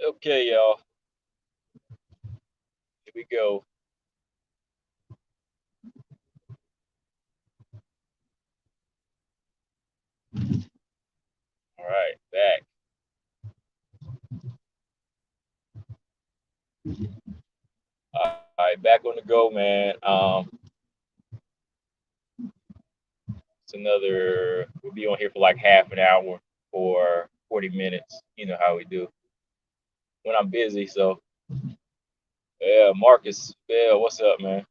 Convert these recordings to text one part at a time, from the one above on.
Okay, y'all. Here we go. All right, back. All right, back on the go, man. It's another. We'll be on here for like half an hour or 40 minutes. You know how we do when I'm busy. So yeah, Marcus. Yeah, what's up, man?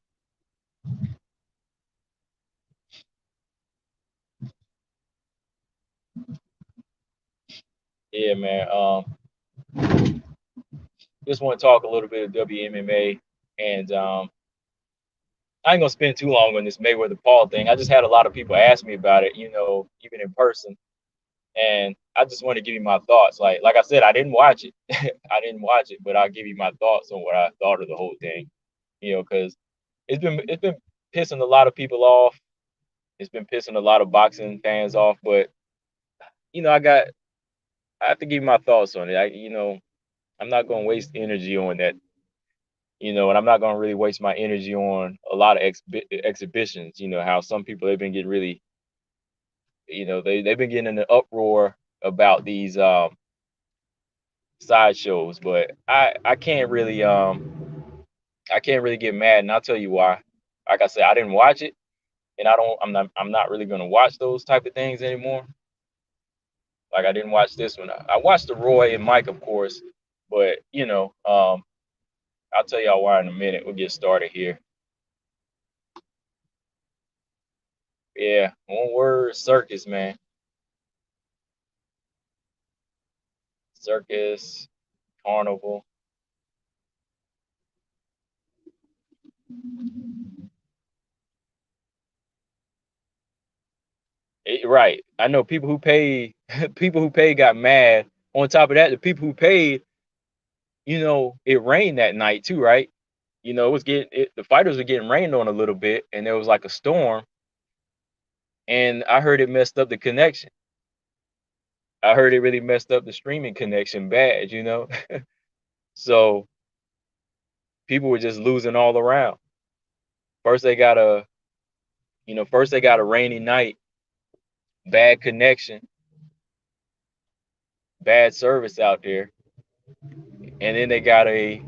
Yeah, man. Just want to talk a little bit of WMMA, and I ain't gonna spend too long on this Mayweather Paul thing. I just had a lot of people ask me about it. Even in person. And I just want to give you my thoughts. Like I said, I didn't watch it. I didn't watch it, but I'll give you my thoughts on what I thought of the whole thing. Because it's been pissing a lot of people off. It's been pissing a lot of boxing fans off. But I have to give you my thoughts on it. I'm not gonna waste energy on that. And I'm not gonna really waste my energy on a lot of exhibitions. How some people they've been getting really, they've been getting in an uproar about these sideshows, but I can't really get mad, and I'll tell you why. Like I said, I didn't watch it, and I'm not really gonna watch those type of things anymore. Like I didn't watch this one. I watched the Roy and Mike, of course, but I'll tell y'all why in a minute. We'll get started here. Yeah, one word, circus, man. Circus, carnival. Right. I know people who paid people who paid got mad. On top of that, the people who paid, it rained that night too, right? It was the fighters were getting rained on a little bit, and there was like a storm, and I heard it messed up the connection. I heard it really messed up the streaming connection bad. So people were just losing all around. First they got a, first they got a rainy night, bad connection, bad service out there, and then they got a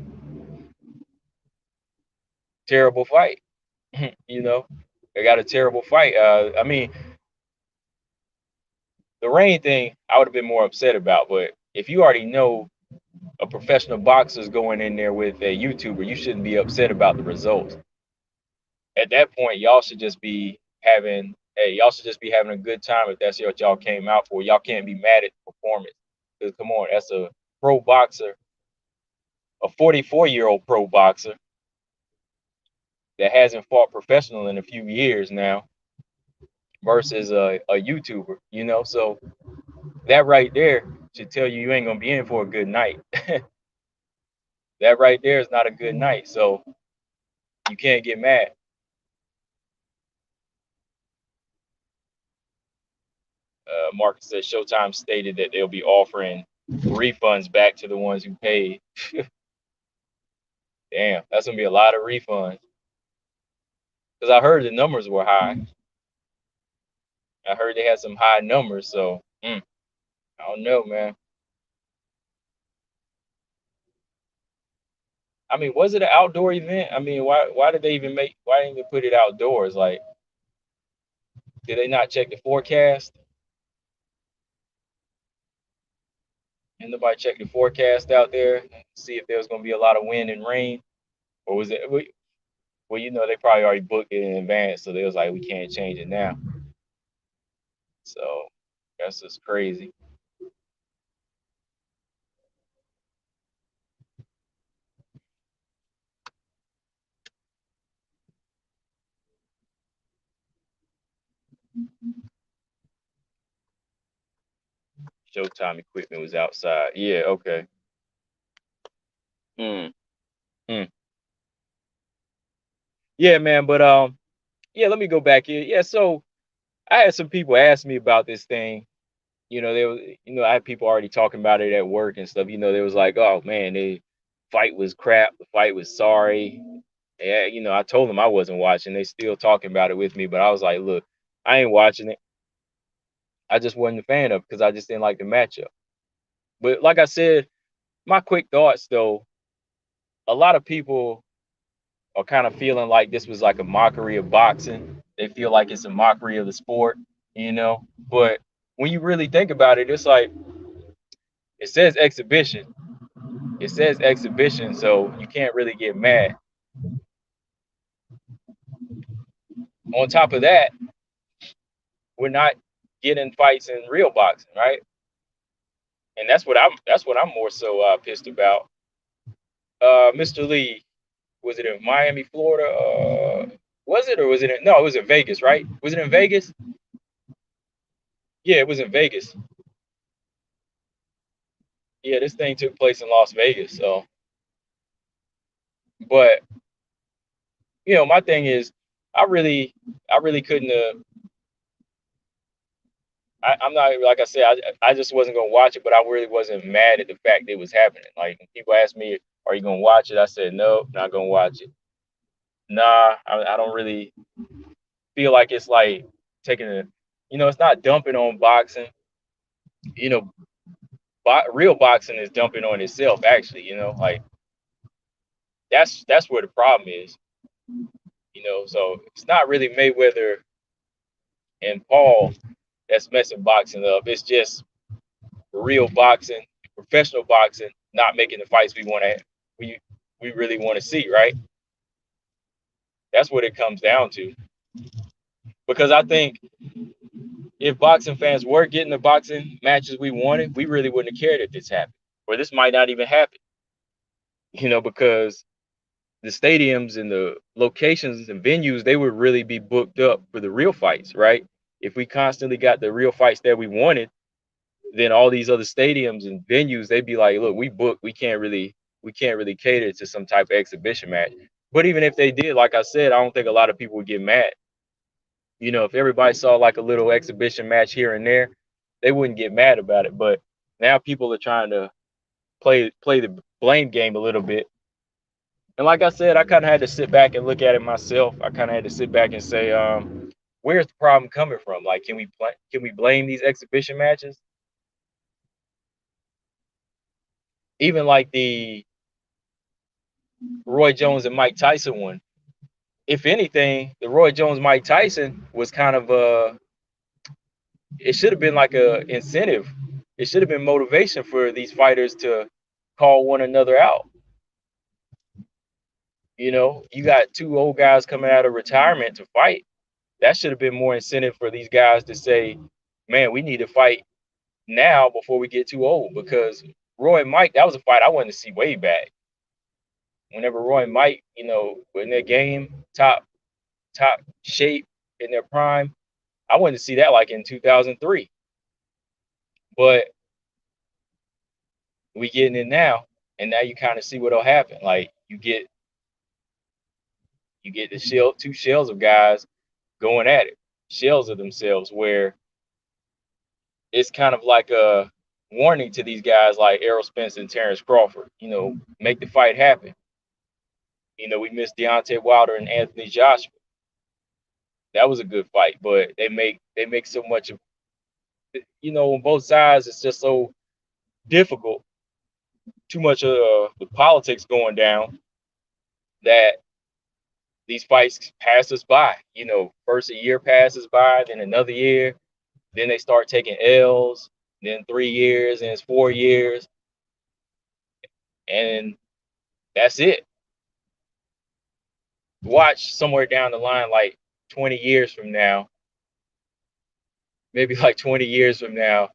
terrible fight. you know, they got a terrible fight. I mean, the rain thing, I would have been more upset about, but if you already know a professional boxer's going in there with a YouTuber, you shouldn't be upset about the results. At that point, y'all should just be having a good time if that's what y'all came out for. Y'all can't be mad at the performance. Because come on, that's a pro boxer, a 44-year-old pro boxer that hasn't fought professional in a few years now versus a YouTuber, So that right there should tell you ain't gonna be in for a good night. That right there is not a good night. So you can't get mad. Marcus said Showtime stated that they'll be offering refunds back to the ones who paid. Damn, that's gonna be a lot of refunds. Because I heard the numbers were high. I heard they had some high numbers. So I don't know, man. I mean, was it an outdoor event? I mean, why did they even why didn't they put it outdoors? Like, did they not check the forecast? And nobody checked the forecast out there, see if there was gonna be a lot of wind and rain, or was it? Well, they probably already booked it in advance, so they was like, we can't change it now. So that's just crazy. Showtime equipment was outside. Yeah, okay. Mm, mm. Yeah, man. But yeah. Let me go back here. Yeah. So I had some people ask me about this thing, They was, I had people already talking about it at work and stuff. They was like, oh man, the fight was crap. The fight was sorry. Yeah, I told them I wasn't watching. They still talking about it with me, but I was like, look, I ain't watching it. I just wasn't a fan of it because I just didn't like the matchup. But like I said, my quick thoughts though, a lot of people are kind of feeling like this was like a mockery of boxing. They feel like it's a mockery of the sport, you know. But when you really think about it, it's like it says exhibition. It says exhibition, so you can't really get mad. On top of that, we're not getting fights in real boxing, right? And that's what I'm more so pissed about. Mr. Lee, was it in Miami, Florida? Was it or was it in, no? It was in Vegas, right? Was it in Vegas? Yeah, it was in Vegas. Yeah, this thing took place in Las Vegas. So, but my thing is, I really couldn't. I'm not like I said. I just wasn't gonna watch it, but I really wasn't mad at the fact that it was happening. Like when people asked me, "Are you gonna watch it?" I said, "No, not gonna watch it." Nah, I don't really feel like it's like taking a, it's not dumping on boxing. You know, real boxing is dumping on itself. Actually, like that's where the problem is. So it's not really Mayweather and Paul that's messing boxing up. It's just real boxing, professional boxing, not making the fights we we really want to see, right? That's what it comes down to. Because I think if boxing fans were getting the boxing matches we wanted, we really wouldn't have cared if this happened. Or this might not even happen. Because the stadiums and the locations and venues, they would really be booked up for the real fights, right? If we constantly got the real fights that we wanted, then all these other stadiums and venues, they'd be like, look, we booked, we can't really cater to some type of exhibition match. But even if they did, like I said, I don't think a lot of people would get mad. If everybody saw like a little exhibition match here and there, they wouldn't get mad about it. But now people are trying to play the blame game a little bit. And like I said, I kind of had to sit back and look at it myself. I kind of had to sit back and say, where's the problem coming from? Like, can we blame these exhibition matches? Even like the Roy Jones and Mike Tyson one. If anything, the Roy Jones Mike Tyson was kind of it should have been like a incentive. It should have been motivation for these fighters to call one another out. You got two old guys coming out of retirement to fight. That should have been more incentive for these guys to say, man, we need to fight now before we get too old. Because Roy and Mike, that was a fight I wanted to see way back. Whenever Roy and Mike, in their game, top shape in their prime, I wanted to see that like in 2003. But we getting it now, and now you kind of see what'll happen. Like you get the two shells of guys going at it, shells of themselves, where it's kind of like a warning to these guys like Errol Spence and Terrence Crawford. Make the fight happen. We missed Deontay Wilder and Anthony Joshua. That was a good fight, but they make so much of, on both sides. It's just so difficult. Too much of the politics going down that these fights pass us by. First a year passes by, then another year, then they start taking L's, then 3 years, and it's 4 years, and that's it. Watch somewhere down the line, like 20 years from now, maybe like 20 years from now,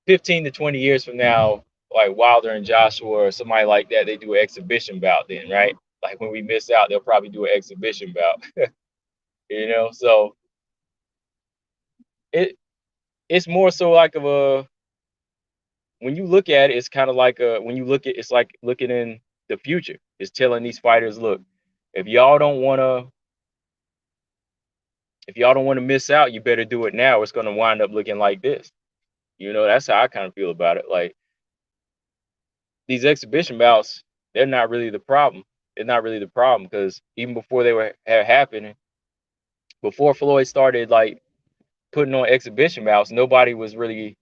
15 to 20 years from now, like Wilder and Joshua or somebody like that, they do an exhibition bout then, right? Like when we miss out, they'll probably do an exhibition bout. So it it's more so like of a, when you look at it, it's kind of like when you look at, it's like looking in the future. It's telling these fighters, look, if y'all don't want to if y'all don't want to miss out, you better do it now. It's going to wind up looking like this. That's how I kind of feel about it. Like these exhibition bouts, they're not really the problem. They're not really the problem because even before they were had happening, before Floyd started like putting on exhibition bouts, nobody was really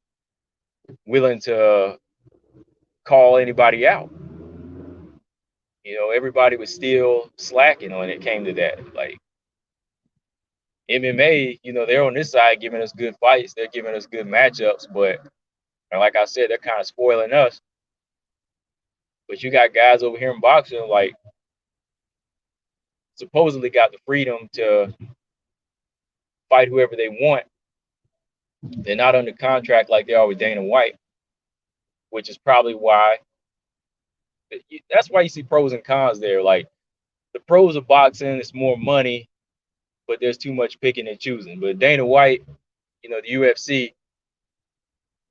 willing to call anybody out. Everybody was still slacking when it came to that. Like MMA, they're on this side giving us good fights, they're giving us good matchups, but like I said, they're kind of spoiling us. But you got guys over here in boxing, like supposedly got the freedom to fight whoever they want. They're not under contract like they are with Dana White, which is probably why. That's why you see pros and cons there. Like the pros of boxing, it's more money, but there's too much picking and choosing. But Dana White, the UFC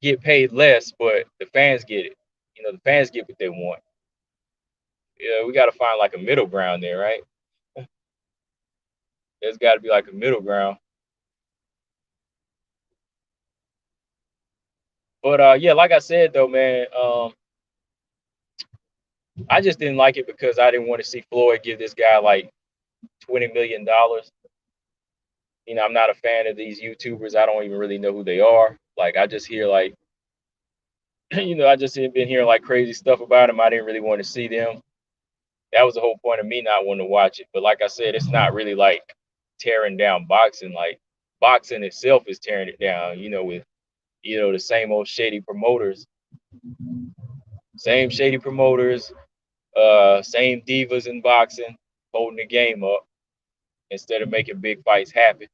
get paid less, but the fans get it. The fans get what they want. Yeah, we got to find like a middle ground there, right? There's got to be like a middle ground. But yeah, like I said though, man, I just didn't like it because I didn't want to see Floyd give this guy like $20 million. I'm not a fan of these YouTubers. I don't even really know who they are. Like I just hear like, I just been hearing like crazy stuff about them. I didn't really want to see them. That was the whole point of me not wanting to watch it. But like I said, it's not really like tearing down boxing. Like boxing itself is tearing it down. With the same old shady promoters, same divas in boxing, holding the game up instead of making big fights happen.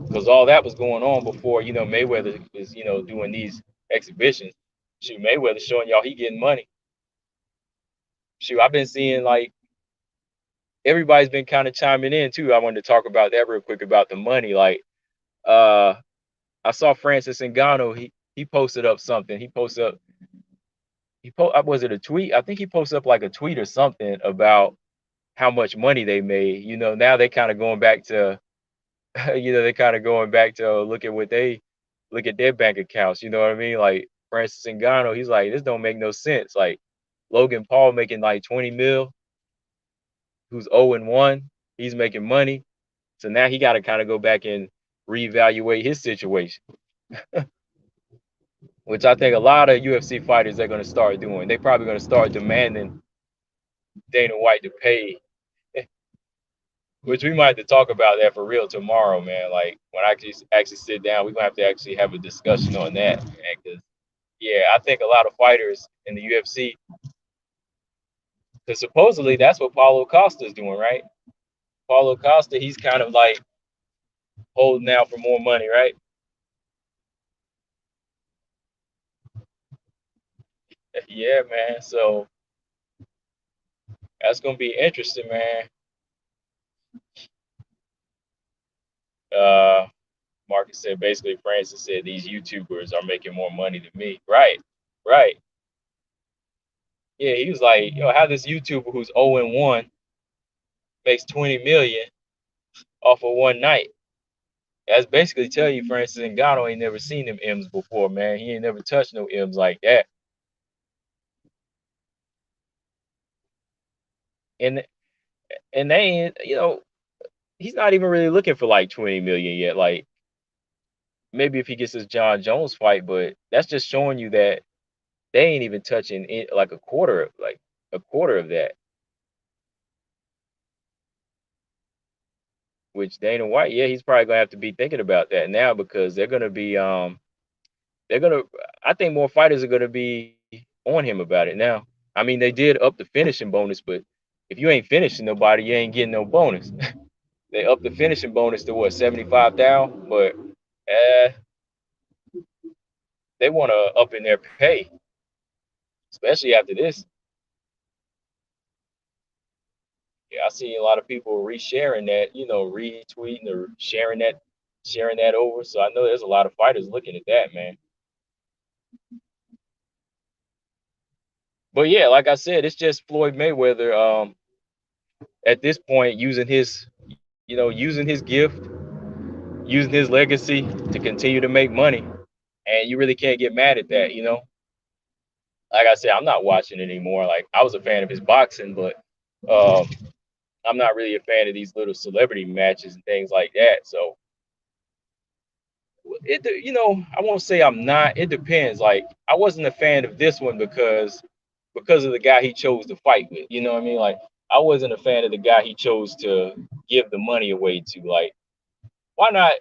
Because all that was going on before, Mayweather was, doing these exhibitions. Shoot, Mayweather showing y'all he getting money. Shoot, I've been seeing like everybody's been kind of chiming in too. I wanted to talk about that real quick about the money. Like, uh, I saw Francis Ngannou. He posted up something. Was it a tweet? I think he posted up like a tweet or something about how much money they made. Now they kind of going back to, they kind of going back to look at their bank accounts. You know what I mean? Like Francis Ngannou, he's like, this don't make no sense. Like Logan Paul making like 20 mil, who's 0-1, he's making money. So now he got to kind of go back and reevaluate his situation, which I think a lot of UFC fighters are going to start doing. They're probably going to start demanding Dana White to pay, which we might have to talk about that for real tomorrow, man. Like when I actually sit down, we're gonna have to actually have a discussion on that, man. Because yeah, I think a lot of fighters in the UFC, because supposedly that's what Paulo Costa is doing, right? Paulo Costa, he's kind of like holding out for more money, right? Yeah, man. So that's gonna be interesting, man. Uh, Marcus said basically Francis said these YouTubers are making more money than me. Right, right. Yeah, he was like, how this YouTuber who's 0-1 makes 20 million off of one night. That's basically tell you Francis Ngannou ain't never seen them M's before, man. He ain't never touched no M's like that. And they ain't, he's not even really looking for like 20 million yet. Like maybe if he gets his John Jones fight, but that's just showing you that they ain't even touching it like a quarter of that. Which Dana White, yeah, he's probably gonna have to be thinking about that now because they're gonna I think more fighters are gonna be on him about it now. I mean, they did up the finishing bonus, but if you ain't finishing nobody, you ain't getting no bonus. They upped the finishing bonus to what 75,000, but uh, they want to up in their pay, especially after this. Yeah, I see a lot of people resharing that, retweeting or sharing that over. So I know there's a lot of fighters looking at that, man. But yeah, like I said, it's just Floyd Mayweather. At this point, using his gift, using his legacy to continue to make money, and you really can't get mad at that, you know. Like I said, I'm not watching it anymore. Like I was a fan of his boxing, but um, I'm not really a fan of these little celebrity matches and things like that. So you know, I won't say I'm not. It depends. Like I wasn't a fan of this one because of the guy he chose to fight with. You know what I mean? Like I wasn't a fan of the guy he chose to give the money away to. Like why not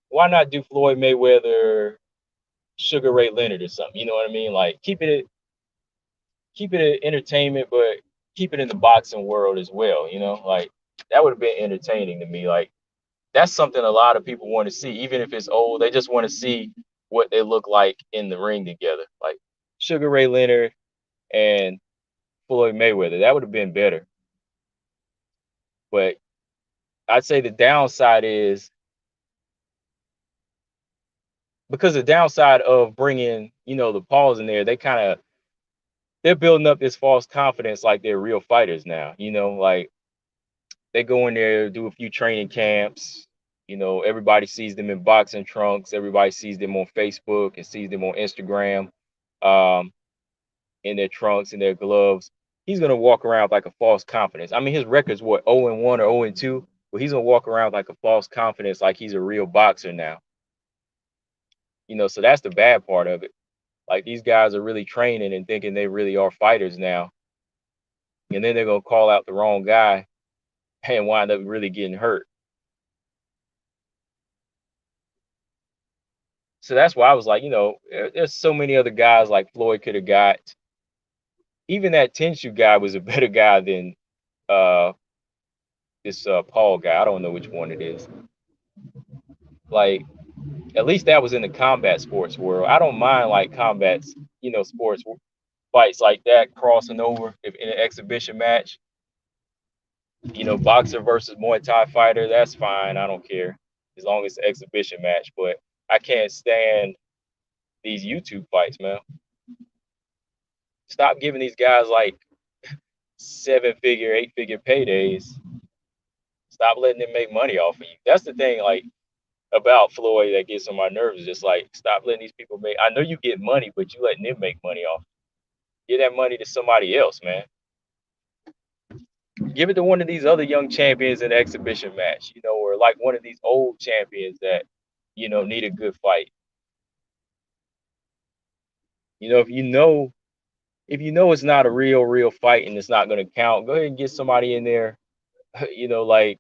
why not do Floyd Mayweather, Sugar Ray Leonard or something? You know what I mean? Like keep it entertainment, but keep it in the boxing world as well. You know, like that would have been entertaining to me. Like that's something a lot of people want to see, even if it's old. They just want to see what they look like in the ring together, like Sugar Ray Leonard and Floyd Mayweather. That would have been better. But I'd say the downside is because the downside of bringing, you know, the Pauls in there, they're building up this false confidence like they're real fighters now. You know, like they go in there, do a few training camps. You know, everybody sees them in boxing trunks. Everybody sees them on Facebook and sees them on Instagram, um, in their trunks and their gloves. He's gonna walk around with like a false confidence. I mean, his record's what 0-1 or 0-2, but he's gonna walk around with like a false confidence, like he's a real boxer now. You know, so that's the bad part of it. Like these guys are really training and thinking they really are fighters now, and then they're gonna call out the wrong guy and wind up really getting hurt. So that's why I was like, you know, there's so many other guys like Floyd could have got. Even that Tenshu guy was a better guy than uh this Paul guy. I don't know which one it is. Like at least that was in the combat sports world. I don't mind like combats, you know, sports fights like that crossing over if in an exhibition match. You know, boxer versus Muay Thai fighter, that's fine. I don't care as long as it's an exhibition match. But I can't stand these YouTube fights, man. Stop giving these guys like 7-figure, 8-figure paydays. Stop letting them make money off of you. That's the thing, like about Floyd that gets on my nerves. Just like stop letting these people make. I know you get money, but you letting them make money off. Give that money to somebody else, man. Give it to one of these other young champions in an exhibition match, you know, or like one of these old champions that, you know, need a good fight. You know, if you know it's not a real fight and it's not going to count, go ahead and get somebody in there. You know, like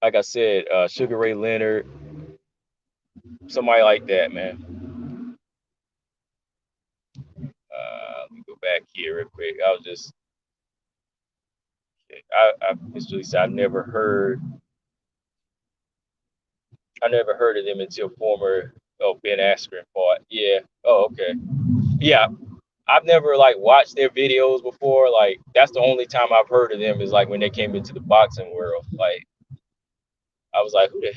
I said, Sugar Ray Leonard, somebody like that, man. Let me go back here real quick. I was just, I Miss Julie said I never heard of them until former Ben Askren fought. Yeah. Oh, okay. Yeah. I've never like watched their videos before. Like that's the only time I've heard of them is like when they came into the boxing world. Like I was like, who the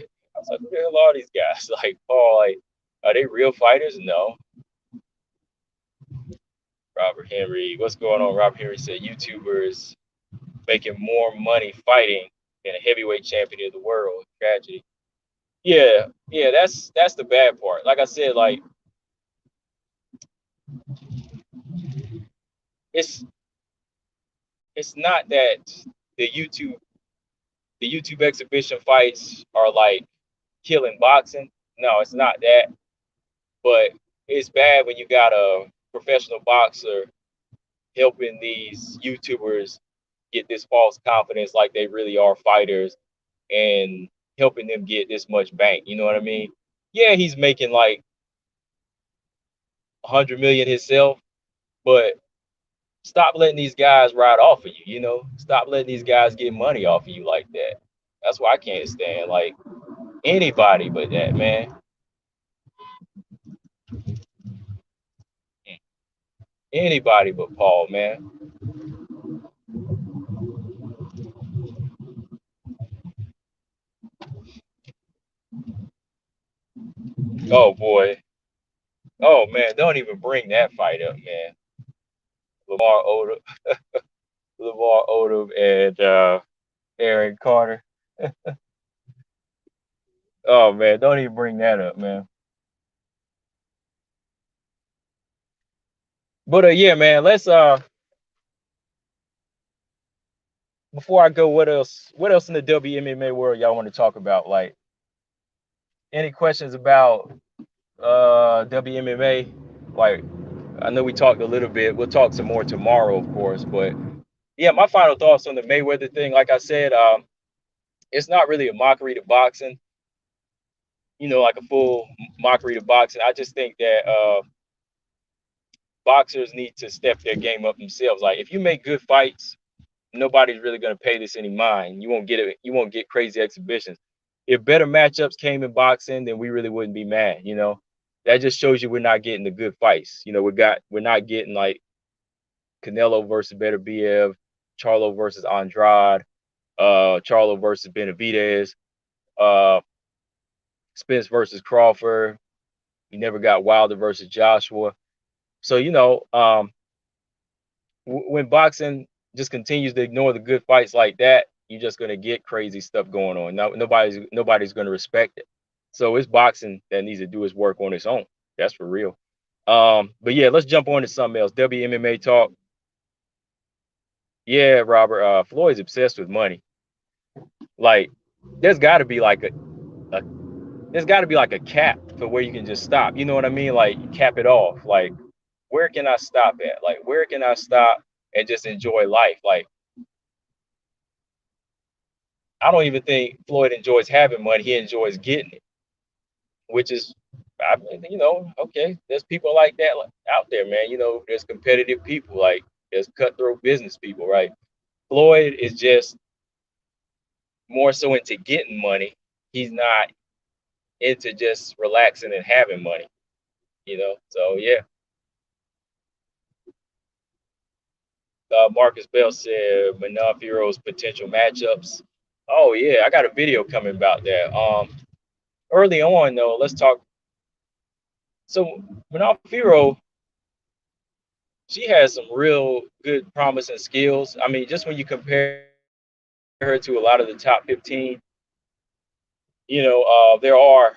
hell are these guys? Like Paul, like, are they real fighters? No. Robert Henry, what's going on? Robert Henry said YouTubers making more money fighting than a heavyweight champion of the world. Tragedy. Yeah, yeah, that's the bad part. Like I said, like it's it's not that the YouTube the YouTube exhibition fights are like killing boxing. No, it's not that. But it's bad when you got a professional boxer helping these YouTubers get this false confidence like they really are fighters and helping them get this much bank. You know what I mean? Yeah, he's making like 100 million himself, but stop letting these guys ride off of you. You know, stop letting these guys get money off of you like that. That's why I can't stand like anybody but that, man. Anybody but Paul, man. Oh boy. Oh man, don't even bring that fight up, man. Lamar Odom, Lamar Odom, and Aaron Carter. Oh man, don't even bring that up, man. But yeah, man, let's before I go, what else in the WMMA world y'all want to talk about? Like any questions about WMMA? Like I know we talked a little bit. We'll talk some more tomorrow, of course. But yeah, my final thoughts on the Mayweather thing. Like I said, it's not really a mockery to boxing. You know, like a full mockery to boxing. I just think that boxers need to step their game up themselves. Like if you make good fights, nobody's really gonna pay this any mind. You won't get it. You won't get crazy exhibitions. If better matchups came in boxing, then we really wouldn't be mad. You know, that just shows you we're not getting the good fights. You know, we're not getting like Canelo versus Beterbiev, Charlo versus Andrade, Charlo versus Benavidez, uh, Spence versus Crawford. You never got Wilder versus Joshua. So you know, when boxing just continues to ignore the good fights like that, you're just gonna get crazy stuff going on. No, nobody's gonna respect it. So it's boxing that needs to do its work on its own. That's for real. But yeah, let's jump on to something else. WMMA talk. Yeah, Robert. Floyd's obsessed with money. Like, there's got to be like a there's got to be like a cap for where you can just stop. You know what I mean? Like, cap it off. Like, where can I stop at? Like, where can I stop and just enjoy life? Like, I don't even think Floyd enjoys having money. He enjoys getting it, which is, I mean, you know, okay. There's people like that out there, man. You know, there's competitive people, like there's cutthroat business people, right? Floyd is just more so into getting money. He's not into just relaxing and having money, you know. So yeah. Marcus Bell said Manon Heroes potential matchups. Oh yeah, I got a video coming about that. Early on though, let's talk. So Manon Firo, she has some real good promise and skills. I mean, just when you compare her to a lot of the top 15, you know, there are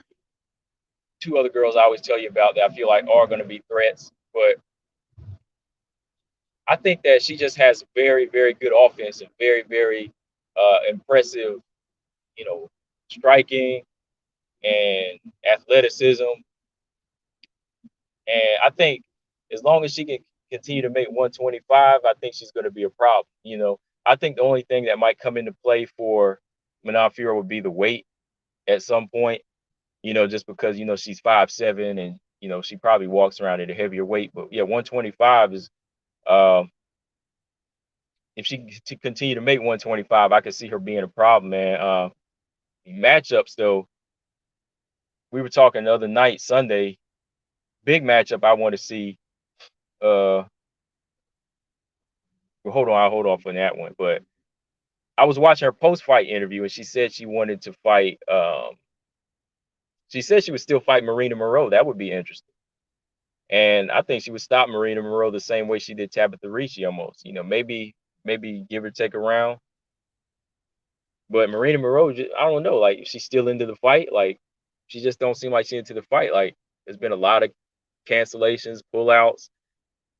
two other girls I always tell you about that I feel like are going to be threats. But I think that she just has very, very good offense and very, very impressive, you know, striking and athleticism. And I think as long as she can continue to make 125, I think she's going to be a problem. You know, I think the only thing that might come into play for Manon Fiorot would be the weight at some point. You know, just because you know she's 5'7" and you know she probably walks around at a heavier weight. But yeah, 125 is um, if she to continue to make 125, I could see her being a problem, man. Matchups though, we were talking the other night, Sunday, big matchup I want to see. Uh, well, hold on, I'll hold off on that one. But I was watching her post fight interview, and she said she wanted to fight. She said she would still fight Marina Moreau. That would be interesting. And I think she would stop Marina Moreau the same way she did Tabitha Ricci almost. You know, maybe give or take a round. But Marina Moreau, I don't know. Like, if she's still into the fight, like she just don't seem like she's into the fight. Like, there's been a lot of cancellations, pullouts.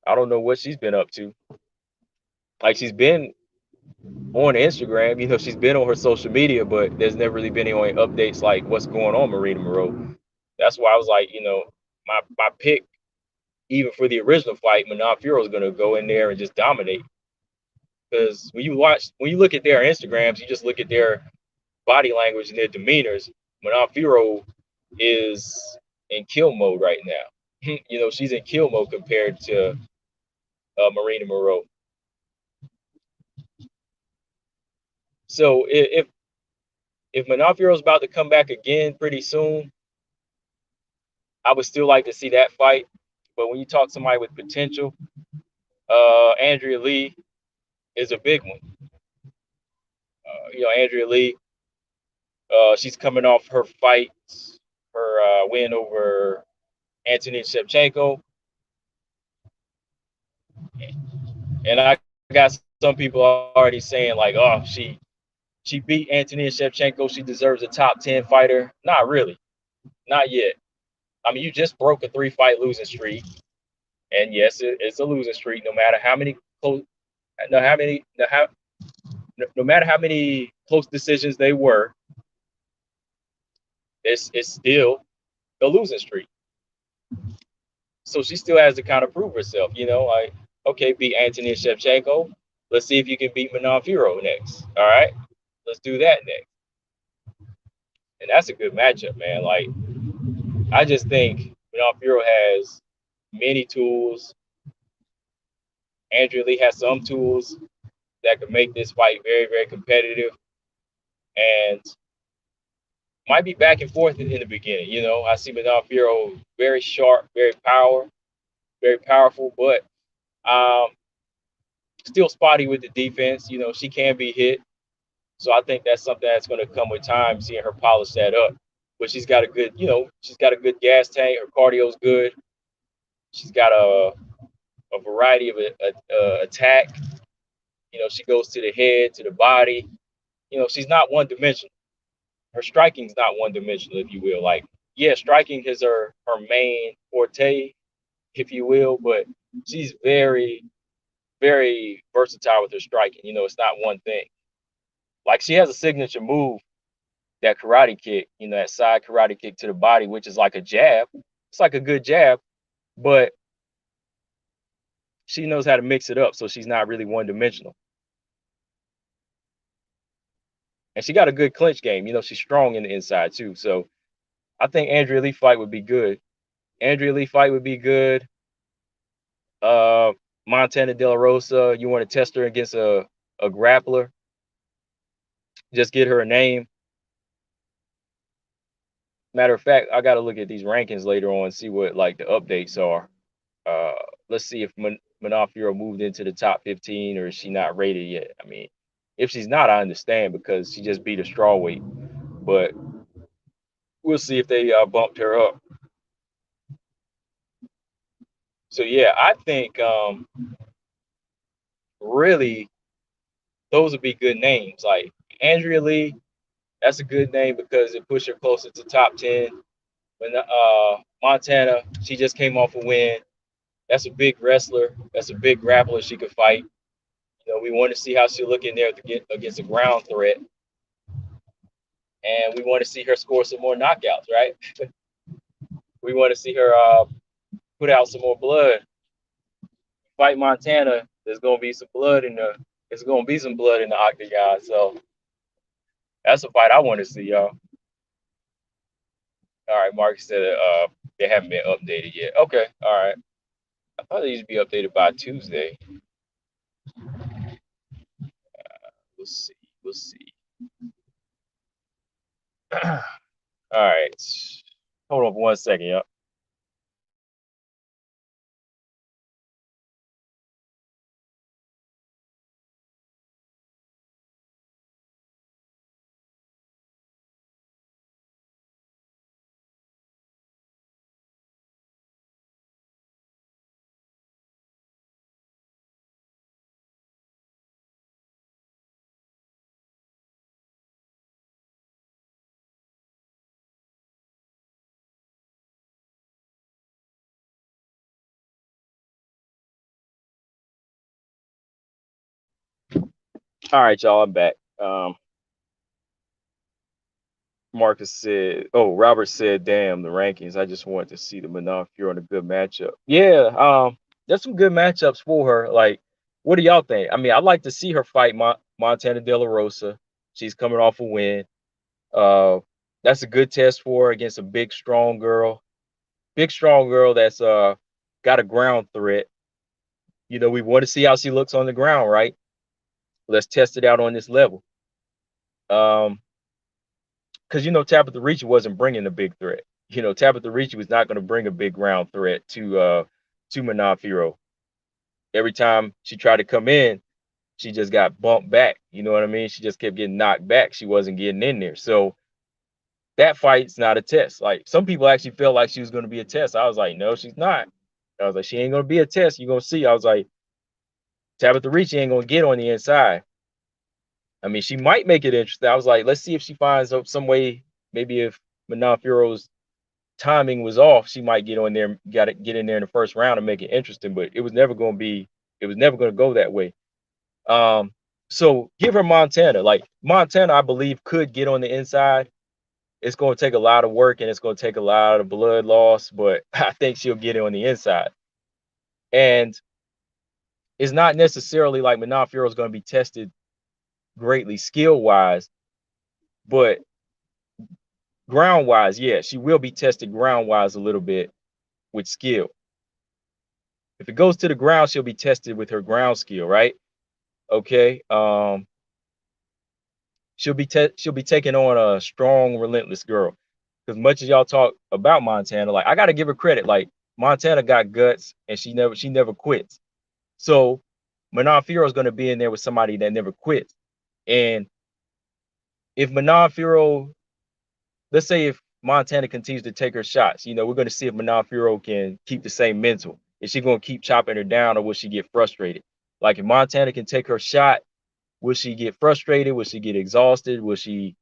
I don't know what she's been up to. Like, she's been on Instagram, you know, she's been on her social media, but there's never really been any updates like what's going on, Marina Moreau. That's why I was like, you know, my pick, even for the original fight, Manon Fiorot is gonna go in there and just dominate. Because when you look at their Instagrams, you just look at their body language and their demeanors. Manon Fiorot is in kill mode right now. You know, she's in kill mode compared to Marina Moreau. So if Manon Fiorot is about to come back again pretty soon, I would still like to see that fight. But when you talk somebody with potential, Andrea Lee is a big one. You know, Andrea Lee, she's coming off her fight, her win over Anthony Shevchenko, and I got some people already saying like, oh, She beat Antonia Shevchenko. She deserves a top 10 fighter. Not really. Not yet. I mean, you just broke a 3-fight losing streak. And yes, it's a losing streak. No matter how many close, no, how many, no matter how many close decisions they were, it's still a losing streak. So she still has to kind of prove herself, like, okay, beat Antonia Shevchenko. Let's see if you can beat Manon Maverick next. All right, let's do that next. And that's a good matchup, man. Like, I just think Manon Maverick has many tools. Andrea Lee has some tools that could make this fight very, very competitive, and might be back and forth in the beginning. I see Manon Maverick very sharp, very powerful, but still spotty with the defense. She can be hit. So I think that's something that's going to come with time, seeing her polish that up. But she's got a good gas tank. Her cardio's good. She's got a variety of attack. She goes to the head, to the body. She's not one dimensional. Her striking's not one dimensional, if you will. Like, yeah, striking is her main forte, if you will, but she's very, very versatile with her striking. It's not one thing. Like, she has a signature move, that karate kick, that side karate kick to the body, which is like a jab. It's like a good jab, but she knows how to mix it up, so she's not really one dimensional. And she got a good clinch game. She's strong in the inside too. So I think Andrea Lee fight would be good. Andrea Lee fight would be good. Montana De La Rosa, you want to test her against a grappler. Just get her a name. Matter of fact, I got to look at these rankings later on and see what like the updates are. Let's see if Manon Maverick moved into the top 15, or is she not rated yet? I mean, if she's not, I understand, because she just beat a strawweight. But we'll see if they bumped her up. So yeah, I think really those would be good names. Like Andrea Lee, that's a good name because it pushed her closer to top 10. When Montana, she just came off a win. That's a big wrestler. That's a big grappler. She could fight. We want to see how she'll look in there to get against a ground threat. And we want to see her score some more knockouts, right? We want to see her put out some more blood. Fight Montana, there's gonna be some blood in the. It's gonna be some blood in the octagon. So that's a fight I want to see, y'all. All right, Mark said they haven't been updated yet. Okay, all right. I thought they used to be updated by Tuesday. We'll see. We'll see. All right. Hold on for 1 second, y'all. All right, y'all. I'm back. Marcus said, "Oh, Robert said, damn, the rankings. I just wanted to see the Manon Maverick on a good matchup. Yeah, there's some good matchups for her. Like, what do y'all think? I mean, I'd like to see her fight Montana De La Rosa. She's coming off a win. That's a good test for her against a big, strong girl. Big, strong girl that's got a ground threat. We want to see how she looks on the ground, right? Let's test it out on this level. Because Tabitha Ricci wasn't bringing a big threat. Tabitha Ricci was not going to bring a big ground threat to Manon Maverick. Every time she tried to come in, she just got bumped back. You know what I mean? She just kept getting knocked back. She wasn't getting in there. So that fight's not a test. Like, some people actually felt like she was going to be a test. I was like, no, she's not. I was like, she ain't going to be a test. You're going to see. I was like, Tabitha Ricci ain't going to get on the inside. I mean, she might make it interesting. I was like, let's see if she finds some way. Maybe if Manon Fiorot's timing was off, she might get on there, get in there in the first round and make it interesting. But it was never going to be. It was never going to go that way. So give her Montana. Like Montana, I believe could get on the inside. It's going to take a lot of work and it's going to take a lot of blood loss, but I think she'll get it on the inside. And it's not necessarily like Manon Fiorot is going to be tested greatly skill wise, but ground wise, yeah, she will be tested ground wise a little bit with skill. If it goes to the ground, she'll be tested with her ground skill, right? Okay. She'll be taking on a strong, relentless girl. Because much as y'all talk about Montana, like I gotta give her credit. Like Montana got guts and she never quits. So Manon Fiorot is gonna be in there with somebody that never quits. And if Manon Fiorot, let's say if Montana continues to take her shots, we're gonna see if Manon Fiorot can keep the same mental. Is she gonna keep chopping her down or will she get frustrated? Like if Montana can take her shot, will she get frustrated? Will she get exhausted? Will she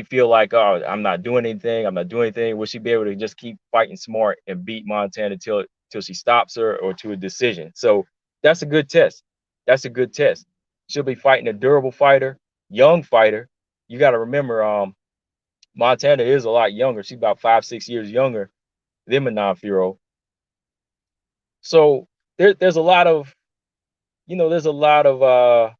feel like, oh, I'm not doing anything? I'm not doing anything. Will she be able to just keep fighting smart and beat Montana till she stops her or to a decision? So that's a good test. That's a good test. She'll be fighting a durable fighter, young fighter. You got to remember, Montana is a lot younger. She's about 5-6 years younger than Manon Fiorot. So there's a lot of, there's a lot of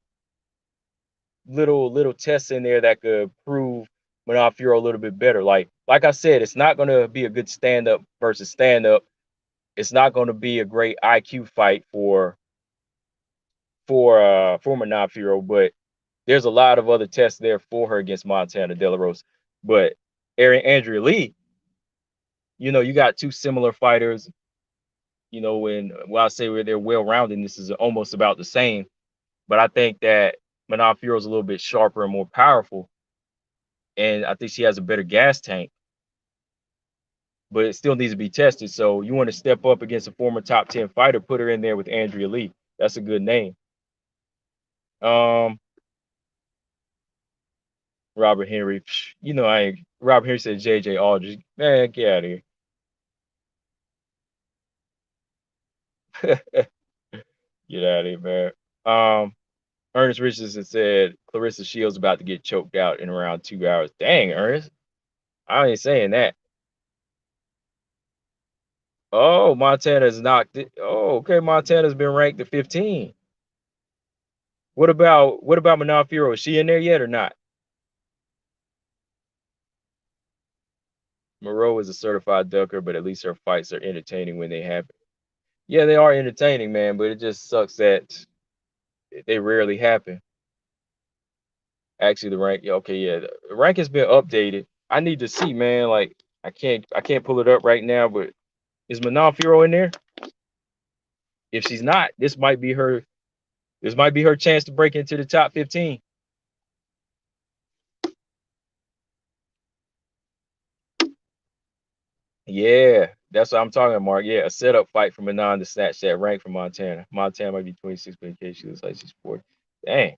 little tests in there that could prove Manon Fiorot a little bit better. Like I said, it's not going to be a good stand up versus stand up. It's not going to be a great IQ fight for Manon Fiorot, but there's a lot of other tests there for her against Montana De La Rosa. But Andrea Lee, you got two similar fighters. When I say they're well rounded, this is almost about the same. But I think that Manon Fiorot is a little bit sharper and more powerful, and I think she has a better gas tank. But it still needs to be tested. So you want to step up against a former top 10 fighter, put her in there with Andrea Lee. That's a good name. Robert Henry, Robert Henry said JJ Aldridge. Man, get out of here. Get out of here, man. Ernest Richardson said Clarissa Shields about to get choked out in around 2 hours. Dang, Ernest. I ain't saying that. Oh, Montana's knocked it. Oh, okay. Montana's been ranked at 15. What about Manon Fiorot? Is she in there yet or not? Moreau is a certified ducker, but at least her fights are entertaining when they happen. Yeah, they are entertaining, man, but it just sucks that they rarely happen. Actually, the rank, yeah, okay, yeah, the rank has been updated. I need to see, man. Like, I can't pull it up right now, but is Manon Fiorot in there? If she's not, this might be her. This might be her chance to break into the top 15. Yeah, that's what I'm talking about, Mark. Yeah, a setup fight for Manon to snatch that rank from Montana. Montana might be 26, but in case she looks like she's 40. Dang.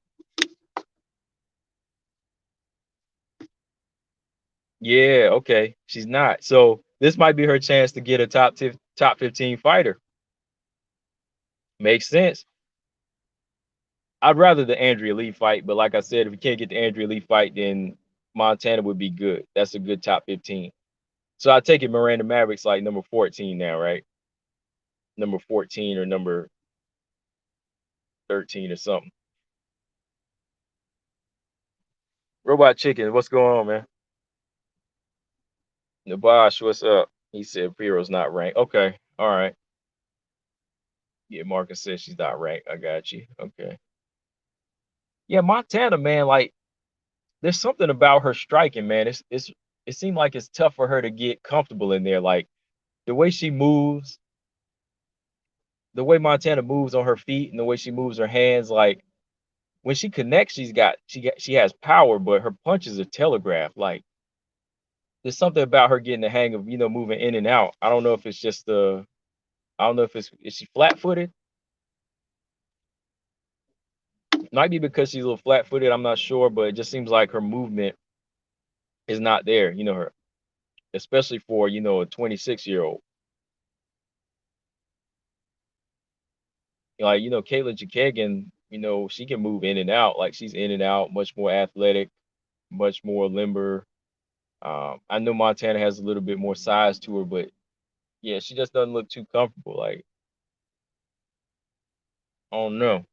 Yeah, okay. She's not. So this might be her chance to get a top 15 fighter. Makes sense. I'd rather the Andrea Lee fight, but like I said, if we can't get the Andrea Lee fight, then Montana would be good. That's a good top 15. So I take it Miranda Maverick's like number 14 now, right? Number 14 or number 13 or something. Robot Chicken, what's going on, man? Nabash, what's up? He said Fiorot's not ranked. Okay, all right. Yeah, Marcus says she's not ranked. I got you. Okay. Yeah, Montana, man, like there's something about her striking, man. It seemed like it's tough for her to get comfortable in there. Like the way she moves, the way Montana moves on her feet and the way she moves her hands, like when she connects, she has power, but her punches are telegraphed. Like there's something about her getting the hang of, moving in and out. I don't know if it's just I don't know if is she flat footed? Might be because she's a little flat-footed. I'm not sure, but it just seems like her movement is not there. Her, especially for a 26-year-old. Like Caitlin Chikagan, she can move in and out. Like she's in and out, much more athletic, much more limber. I know Montana has a little bit more size to her, but yeah, she just doesn't look too comfortable. Like, I don't know.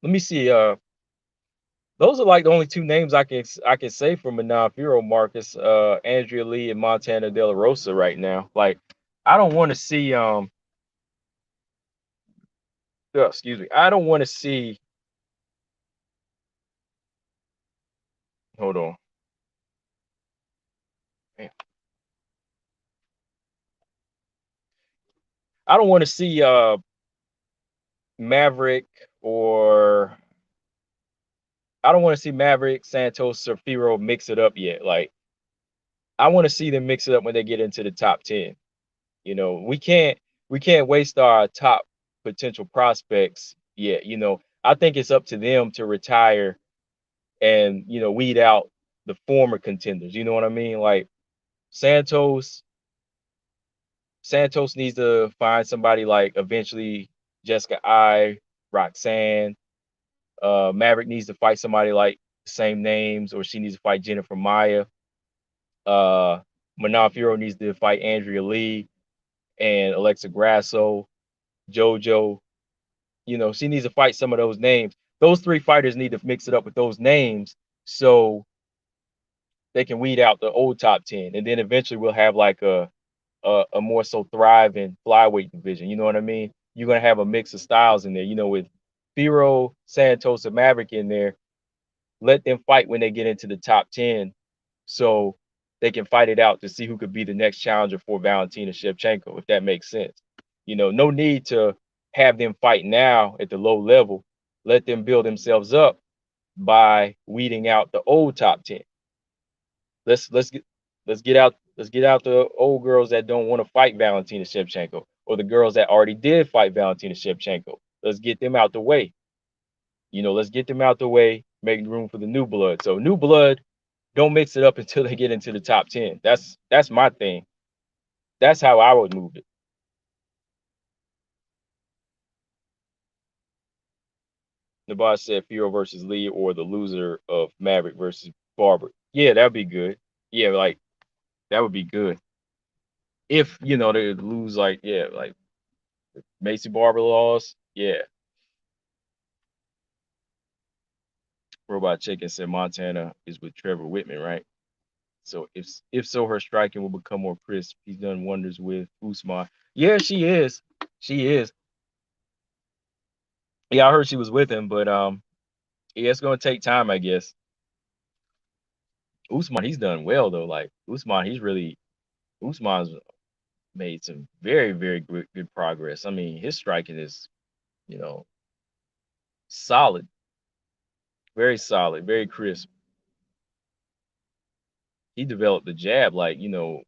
Let me see. Those are like the only two names I can say for Manon Marcus, Andrea Lee and Montana De La Rosa right now. Like, I don't want to see excuse me. I don't want to see. Hold on. Man. I don't want to see Maverick or I don't want to see Maverick, Santos, or Firo mix it up yet. Like, I want to see them mix it up when they get into the top 10. We can't waste our top potential prospects yet. I think it's up to them to retire and weed out the former contenders. You know what I mean? Like Santos, Santos needs to find somebody like eventually Jessica Roxanne. Maverick needs to fight somebody like same names, or she needs to fight Jennifer Maya. Manon Fiorot needs to fight Andrea Lee and Alexa Grasso, JoJo. She needs to fight some of those names. Those three fighters need to mix it up with those names so they can weed out the old top 10. And then eventually we'll have like a more so thriving flyweight division. You know what I mean? You're gonna have a mix of styles in there, with Firo, Santos, and Maverick in there. Let them fight when they get into the top 10 so they can fight it out to see who could be the next challenger for Valentina Shevchenko, if that makes sense. No need to have them fight now at the low level. Let them build themselves up by weeding out the old top 10. Let's get out the old girls that don't want to fight Valentina Shevchenko, or the girls that already did fight Valentina Shevchenko. Let's get them out the way. Let's get them out the way, making room for the new blood. So new blood, don't mix it up until they get into the top 10. That's my thing. That's how I would move it. The boss said Firo versus Lee, or the loser of Maverick versus Barber. Yeah, that'd be good. Yeah, like that would be good. If they lose, like, yeah, like Macy Barber lost. Yeah. Robot Chicken said Montana is with Trevor Whitman, right? So if so, her striking will become more crisp. He's done wonders with Usman. Yeah, she is. She is. Yeah, I heard she was with him, but yeah, it's gonna take time, I guess. Usman, he's done well though. Like Usman, Usman's made some very, very good progress. I mean, his striking is, you know, solid, very solid, very crisp. He developed the jab, like, I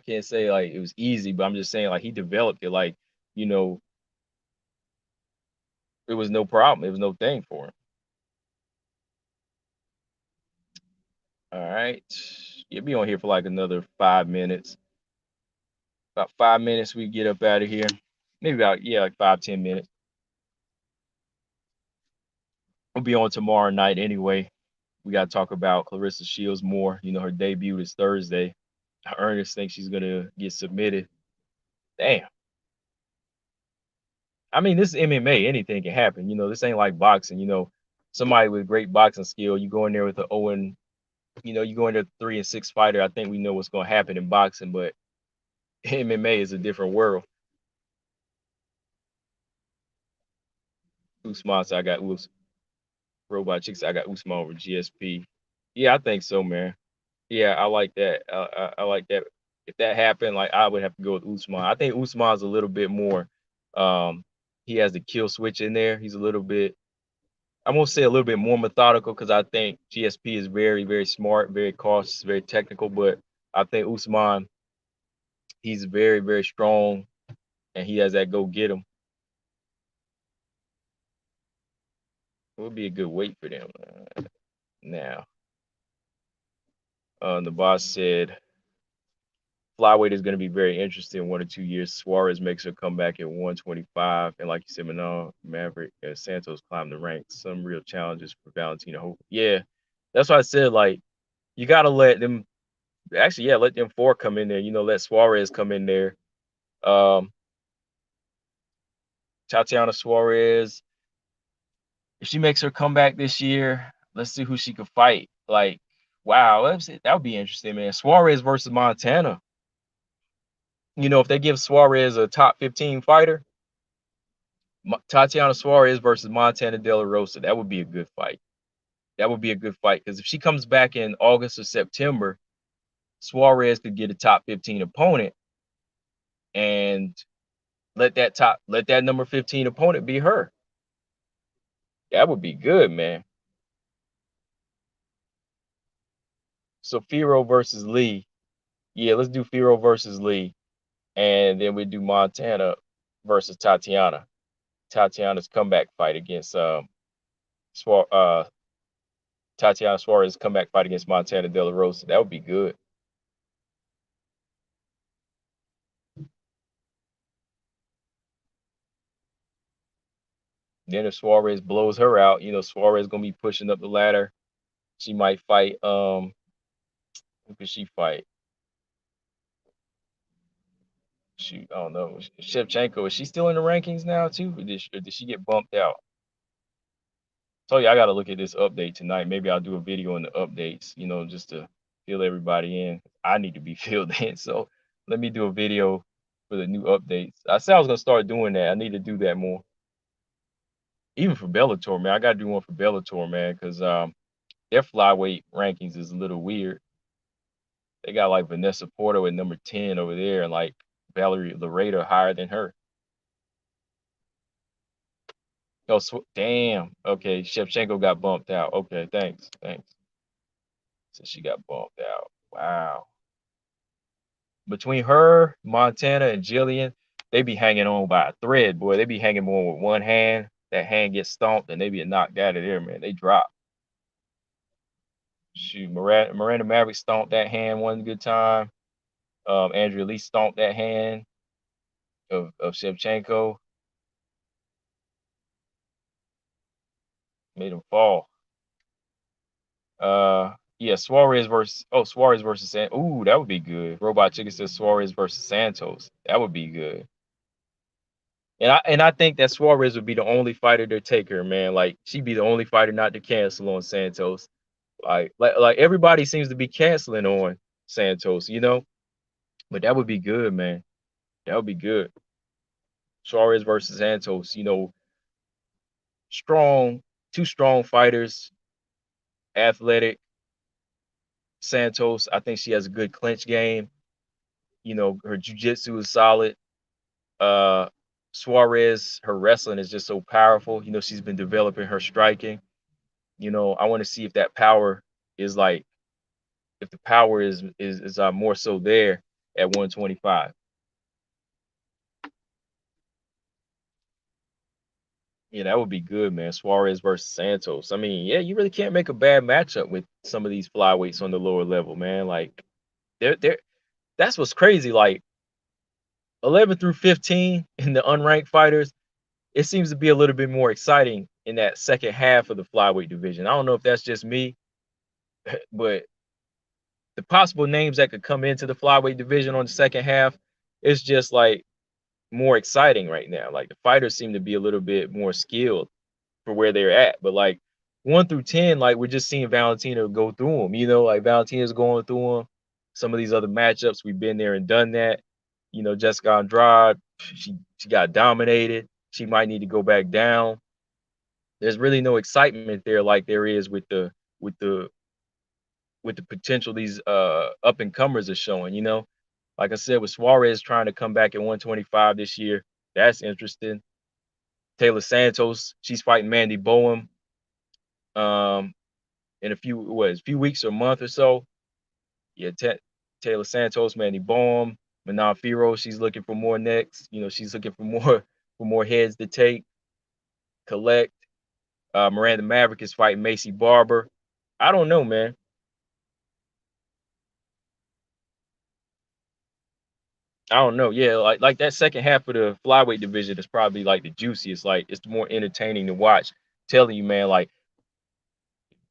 can't say like it was easy, but I'm just saying like he developed it like, you know, it was no problem. It was no thing for him. All right. You'll be on here for like another 5 minutes. About 5 minutes, we get up out of here. Maybe about, yeah, like 5, 10 minutes. We'll be on tomorrow night anyway. We got to talk about Clarissa Shields more. Her debut is Thursday. Ernest thinks she's going to get submitted. Damn. I mean, this is MMA. Anything can happen. This ain't like boxing. Somebody with great boxing skill, you go in there with an 0 and, you go in there 3-6 fighter. I think we know what's going to happen in boxing, but MMA is a different world. Usman said I got Robot Chick said I got Usman over GSP. Yeah, I think so, man. Yeah, I like that. I like that. If that happened, like I would have to go with Usman. I think Usman's a little bit more. He has the kill switch in there. He's a little bit. I won't say a little bit more methodical because I think GSP is very, very smart, very cautious, very technical. But I think Usman, he's very, very strong, and he has that go get him. would be a good weight for them now. The boss said flyweight is going to be very interesting in 1 or 2 years. Suarez makes her comeback at 125, and like you said, Manon Maverick and Santos climb the ranks. Some real challenges for Valentina. Yeah, that's why I said like you got to let them. Actually, yeah, let them four come in there. Let Suarez come in there. Um, Tatiana Suarez, if she makes her comeback this year, let's see who she could fight. Like, wow, that would be interesting, man. Suarez versus Montana. If they give Suarez a top 15 fighter, Tatiana Suarez versus Montana De La Rosa, that would be a good fight. That would be a good fight because if she comes back in August or September, Suarez could get a top 15 opponent and let that number 15 opponent be her. That would be good, man. So Firo versus Lee. Yeah, let's do Firo versus Lee. And then we do Montana versus Tatiana. Tatiana's comeback fight against Tatiana Suarez comeback fight against Montana De La Rosa. That would be good. Then if Suarez blows her out, Suarez gonna be pushing up the ladder. She might fight who could she fight? Shoot, I don't know. Shevchenko, is she still in the rankings now too? Or did she get bumped out? So yeah, I gotta look at this update tonight. Maybe I'll do a video on the updates, just to fill everybody in. I need to be filled in. So let me do a video for the new updates. I said I was gonna start doing that. I need to do that more. Even for Bellator, man. I gotta do one for Bellator, man, because their flyweight rankings is a little weird. They got like Vanessa Porto at number 10 over there, and like Valerie Laredo higher than her. Oh, damn. Okay, Shevchenko got bumped out. Okay, thanks. So she got bumped out. Wow. Between her, Montana, and Jillian, they be hanging on by a thread, boy. They be hanging on with one hand. That hand gets stomped, and they be knocked out of there, man. They drop. Shoot, Miranda Maverick stomped that hand one good time. Andrea Lee stomped that hand of Shevchenko, made him fall. Yeah, Suarez versus Ooh, that would be good. Robot Chicken says Suarez versus Santos. That would be good. And I think that Suarez would be the only fighter to take her, man. Like she'd be the only fighter not to cancel on Santos. Like everybody seems to be canceling on Santos, But that would be good, man. That would be good. Suarez versus Santos, strong, two strong fighters, athletic. Santos, I think she has a good clinch game. Her jiu-jitsu is solid. Suarez, her wrestling is just so powerful. She's been developing her striking. I want to see if that power is like if the power is more so there at 125. Yeah, that would be good, man. Suarez versus Santos. I mean, yeah, you really can't make a bad matchup with some of these flyweights on the lower level, man. Like, they're that's what's crazy. Like 11 through 15 in the unranked fighters, it seems to be a little bit more exciting in that second half of the flyweight division. I don't know if that's just me, but the possible names that could come into the flyweight division on the second half, it's just like more exciting right now. Like the fighters seem to be a little bit more skilled for where they're at. But like 1 through 10, like we're just seeing Valentina go through them. Like Valentina's going through them. Some of these other matchups, we've been there and done that. Jessica Andrade, she got dominated. She might need to go back down. There's really no excitement there like there is with the potential these up and comers are showing. Like I said, with Suarez trying to come back at 125 this year, that's interesting. Taylor Santos, she's fighting Mandy Boehm in a few weeks or a month or so. Yeah, Taylor Santos, Mandy Boehm, Manon Firo, she's looking for more necks. She's looking for more heads to take, collect. Miranda Maverick is fighting Macy Barber. I don't know, man. I don't know. Yeah, like that second half of the flyweight division is probably like the juiciest. Like it's the more entertaining to watch. Telling you, man, like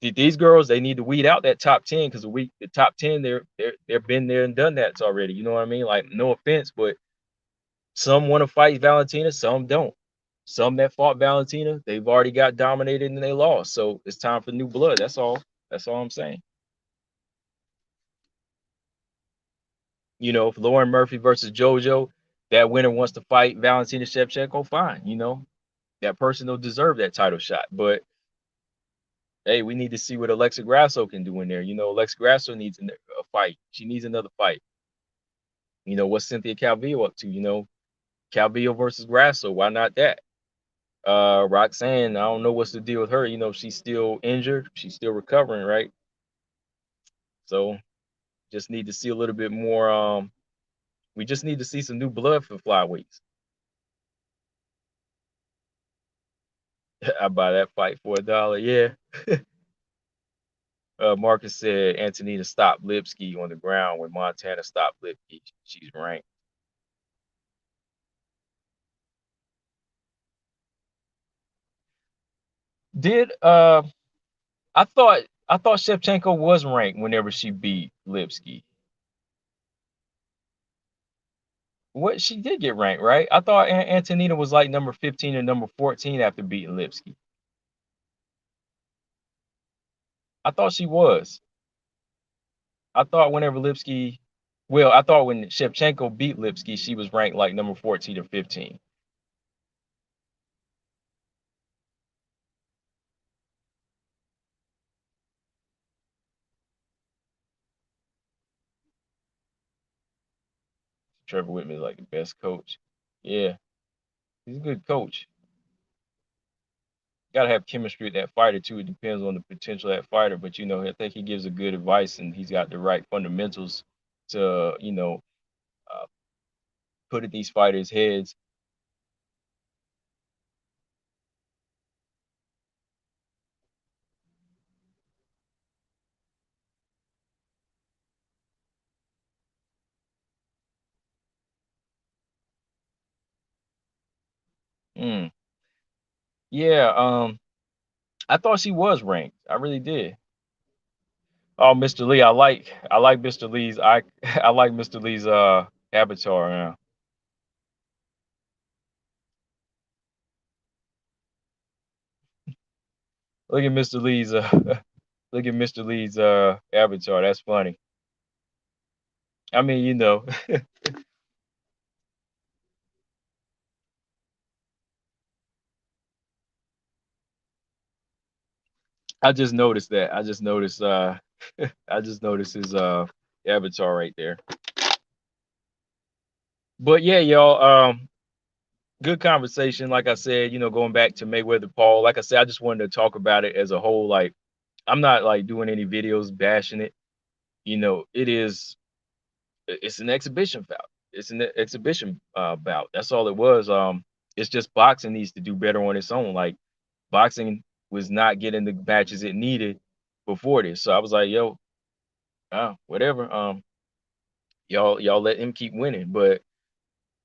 these girls, they need to weed out that top 10 because the top 10, they're been there and done that already. You know what I mean? Like, no offense, but some want to fight Valentina, some don't. Some that fought Valentina, they've already got dominated and they lost. So it's time for new blood. That's all. That's all I'm saying. You know, if Lauren Murphy versus JoJo, that winner wants to fight Valentina Shevchenko, fine. You know, that person will deserve that title shot. But hey, we need to see what Alexa Grasso can do in there. You know, Alexa Grasso needs a fight. She needs another fight. You know, what's Cynthia Calvillo up to? You know, Calvillo versus Grasso. Why not that? Roxanne, I don't know what's the deal with her. You know, she's still injured. She's still recovering, right? So just need to see a little bit more. We just need to see some new blood for flyweights. I buy that fight for $1. Yeah. Marcus said Antonina stopped Lipsky on the ground when Montana stopped Lipsky. She's ranked. Did I thought Shevchenko was ranked whenever she beat Lipsky. What, she did get ranked, right? I thought Antonina was like number 15 or number 14 after beating Lipsky. I thought she was. I thought whenever Lipsky, well, I thought when Shevchenko beat Lipsky, she was ranked like number 14 or 15. Trevor Whitman is like the best coach. Yeah, he's a good coach. Got to have chemistry with that fighter too. It depends on the potential of that fighter, but you know, I think he gives a good advice and he's got the right fundamentals to, uh, put in these fighters' heads. Mm. Yeah, I thought she was ranked. I really did. Oh, Mr. Lee, I like Mr. Lee's I like Mr. Lee's avatar now. Look at Mr. Lee's look at Mr. Lee's avatar. That's funny. I mean, I just noticed that. I just noticed I just noticed his avatar right there. But yeah, y'all, good conversation. Like I said, going back to Mayweather Paul, like I said, I just wanted to talk about it as a whole. Like, I'm not like doing any videos bashing it. It is it's an exhibition bout. It's an exhibition bout. That's all it was. It's just boxing needs to do better on its own. Like, boxing was not getting the matches it needed before this. So I was like, yo, whatever. Y'all let him keep winning. But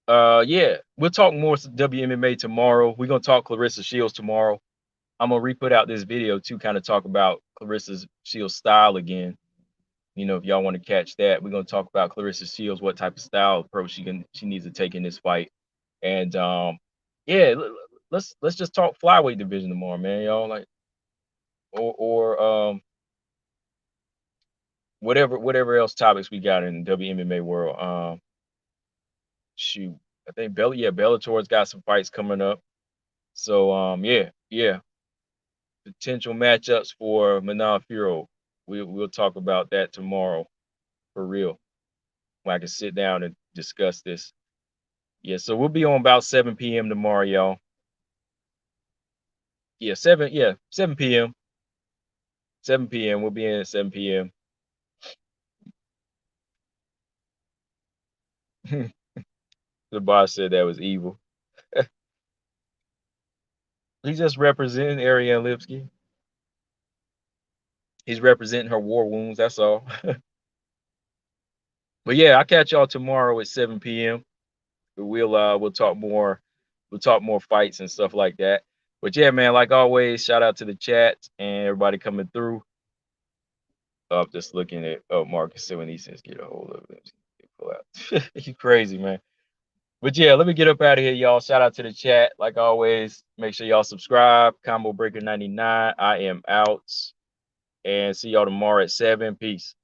yeah, we'll talk more WMMA tomorrow. We're gonna talk Clarissa Shields tomorrow. I'm gonna re-put out this video to kind of talk about Clarissa Shields' style again. If y'all want to catch that, we're gonna talk about Clarissa Shields, what type of style approach she needs to take in this fight. And yeah, let's just talk flyweight division tomorrow, man. Y'all, like, or whatever else topics we got in WMMA world. Shoot, I think Bellator's got some fights coming up. So yeah, potential matchups for Manon Furo. We'll talk about that tomorrow for real. When I can sit down and discuss this. Yeah, so we'll be on about 7 p.m. tomorrow, y'all. Yeah, 7 p.m. 7 p.m. We'll be in at 7 p.m. The boss said that was evil. He's just representing Ariane Lipsky. He's representing her war wounds. That's all. But yeah, I'll catch y'all tomorrow at 7 p.m. We'll talk more. We'll talk more fights and stuff like that. But yeah, man, like always, shout out to the chat and everybody coming through. Just looking at Marcus 70 cents, get a hold of it. Pull out. You crazy, man. But yeah, let me get up out of here, y'all. Shout out to the chat. Like always, make sure y'all subscribe. Combo Breaker 99. I am out. And see y'all tomorrow at 7. Peace.